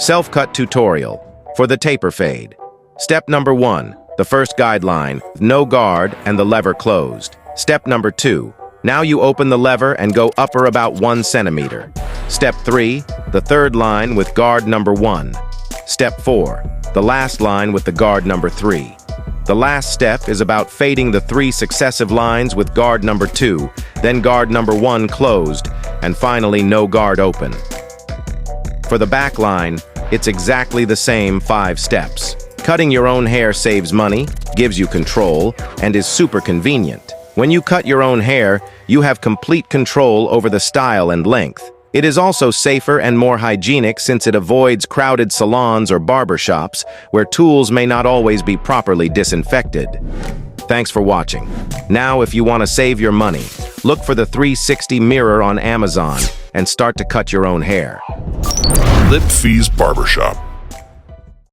Self-cut tutorial for the taper fade. Step number 1, the first guideline, no guard and the lever closed. Step number 2, now you open the lever and go upper about 1 centimeter. Step 3, the third line with guard number 1. Step 4, the last line with the guard number 3. The last step is about fading the 3 successive lines with guard number 2, then guard number 1 closed, and finally no guard open. For the back line, it's exactly the same 5 steps. Cutting your own hair saves money, gives you control, and is super convenient. When you cut your own hair, you have complete control over the style and length. It is also safer and more hygienic since it avoids crowded salons or barbershops where tools may not always be properly disinfected. Thanks for watching. Now, if you want to save your money, look for the 360 mirror on Amazon and start to cut your own hair. Lip Fees Barbershop.